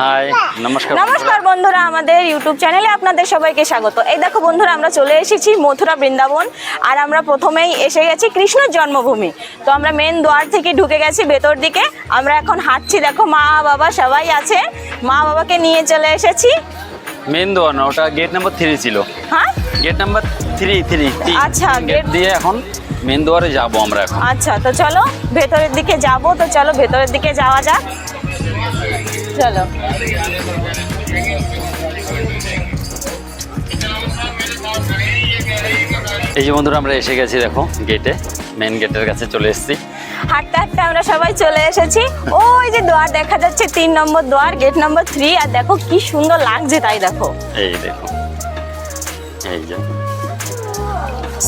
High নমস্কার নমস্কার বন্ধুরা, আমাদের ইউটিউব চ্যানেলে আপনাদের সবাইকে স্বাগত। এই দেখো বন্ধুরা, আমরা চলে এসেছি মথুরা বৃন্দাবন। আর আমরা প্রথমেই এসে গেছি কৃষ্ণের জন্মভূমি। তো আমরা মেন দ্বার থেকে ঢুকে গেছি ভেতর দিকে। আমরা এখন হাঁটছি, দেখো মা বাবা সবাই আছে। মা বাবাকে নিয়ে চলে এসেছি। মেন দোয়ার না, ওটা গেট নাম্বার 3 ছিল। হ্যাঁ, গেট নাম্বার 3। আচ্ছা, গেট দিয়ে এখন মেন দোয়ারে যাবো আমরা এখন। আচ্ছা, তো চলো ভেতরের দিকে যাব। তো চলো ভেতরের দিকে যাওয়া যাক, চলো। এই যে বন্ধুরা, আমরা এসে গেছি, দেখো গেটে, মেন গেটের কাছে চলে এসেছি। হাঁটতে হাঁটতে আমরা সবাই চলে এসেছি। ওই যে দ্বার দেখা যাচ্ছে, 3 নম্বর দ্বার, গেট নম্বর 3। আর দেখো কি সুন্দর লাগছে, তাই দেখো। এই দেখো, এই যে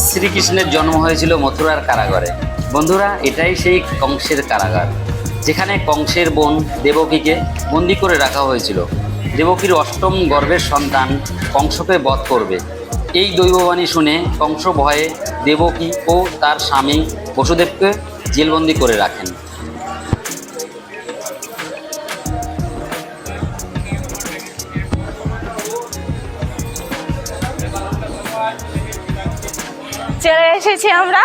শ্রীকৃষ্ণের জন্ম হয়েছিল মথুরার কারাগারে। বন্ধুরা, এটাই সেই কংসের কারাগার, যেখানে কংসের বোন দেবকীকে বন্দি করে রাখা হয়েছিল। দেবকীর অষ্টম গর্ভের সন্তান কংসকে বধ করবে, এই দৈববাণী শুনে কংস ভয়ে দেবকী ও তার স্বামী বসুদেবকে জেলবন্দি করে রাখেন। চলে এসেছি আমরা।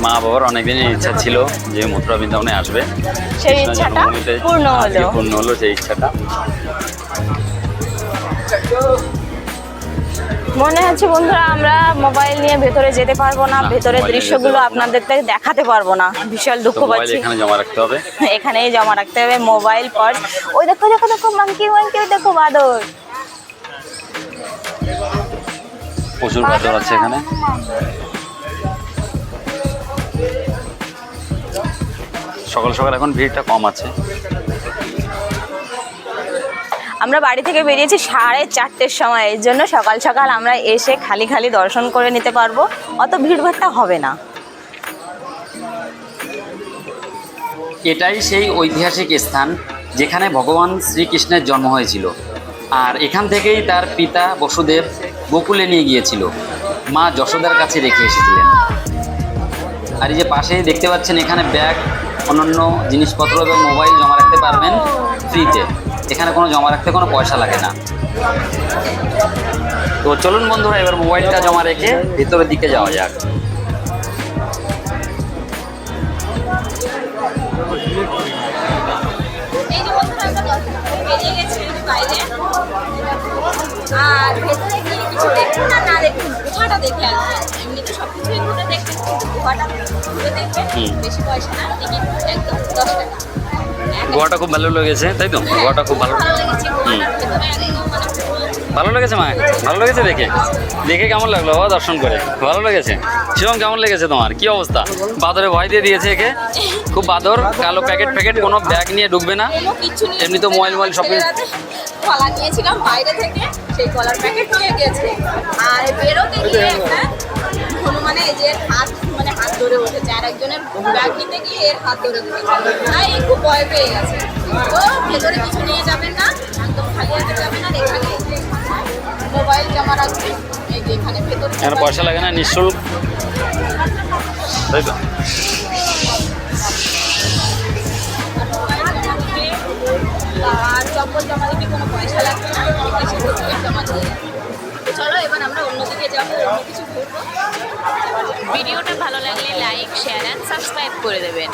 মা বাবার অনেকদিনের ইচ্ছা ছিল যে মথুরা বৃন্দাবনে আসবে, সেই ইচ্ছাটা পূর্ণ হলো সেই ইচ্ছাটা। মনে হচ্ছে বন্ধুরা, আমরা মোবাইল নিয়ে ভেতরে যেতে পারবো না, ভেতরের দৃশ্যগুলো আপনাদের দেখাতে পারবো না। বিশাল দুঃখ পাচ্ছি। এখানে জমা রাখতে হবে, এখানেই জমা রাখতে হবে মোবাইল, পার্স। ওই দেখো দেখো দেখো, মাংকি মাংকি, ওই দেখো বাদর। প্রচুর বাদর আছে এখানে। সকাল সকাল এখন ভিড়টা কম আছে। আমরা বাড়ি থেকে বেরিয়েছি 4:30-র সময়। এর জন্য সকাল সকাল আমরা এসে খালি খালি দর্শন করে নিতে পারবো, অত ভিড়ভাড়টা হবে না। এটাই সেই ঐতিহাসিক স্থান যেখানে ভগবান শ্রীকৃষ্ণের জন্ম হয়েছিল। আর এখান থেকেই তার পিতা বসুদেব গোকুলে নিয়ে গিয়েছিল, মা যশোদার কাছে রেখে এসেছিলেন। আর এই যে পাশেই দেখতে পাচ্ছেন, এখানে ব্যাগ, অন্যান্য জিনিসপত্র এবং মোবাইল জমা রাখতে পারবেন ফ্রিতে। এখানে কোনো জমা রাখতে কোনো পয়সা লাগে না। তো চলুন বন্ধুরা, এবার মোবাইলটা জমা রেখে ভিতরের দিকে যাওয়া যাক। আর ভেতরে গিয়ে কিছু দেখুন আর না দেখুন, গুহাটা দেখে আসবেন। এমনিতে সব কিছুই ঘুরে দেখবেন, কিন্তু গুহাটা ঘুরে দেখবেন। বেশি পয়সা না, টিকিট একদম 10 টাকা। গোয়াটা খুব ভালো লেগেছে, তাই তো? গোয়াটা খুব ভালো লেগেছে। ভালো লেগেছে মা, ভালো লেগেছে। দেখে দেখে কেমন লাগলো বাবা দর্শন করে? ভালো লেগেছে। শিবম, কেমন লেগেছে তোমার? কি অবস্থা? বাদরে ভয় দিয়ে দিয়েছে একে, খুব বাদর। কালো প্যাকেট কোনো ব্যাগ নিয়ে ঢুকবে না, এমনি তো মোবাইল সব। কলা নিয়েছিলাম বাইরে থেকে, সেই কলার প্যাকেট নিয়ে গেছে। আর বেরোতে গিয়ে একটা হনুমানে যে হাত ধরে উঠেছে, আর একজনের ব্যাগ নিতে গিয়ে এর হাত ধরে উঠেছে। তাই খুব ভয় পেয়ে গেছে। তো ভেতরে কিছু নিয়ে যাবেন না, একদম খালি হাতে যাবেন। আর এখানে মোবাইল জমা রাখবেন, এই যে এখানে ভেতরে এখানে পয়সা লাগে না, নিঃশুল্ক, তাই তো? আর চপ্পল জমা দিতে কোনো পয়সা লাগবে না, এসে জমা দিয়ে। চলো এবার আমরা অন্যদিকে যাবো, অন্য কিছু ঘুরবো। ভিডিওটা ভালো লাগলে লাইক, শেয়ার অ্যান্ড সাবস্ক্রাইব করে দেবেন।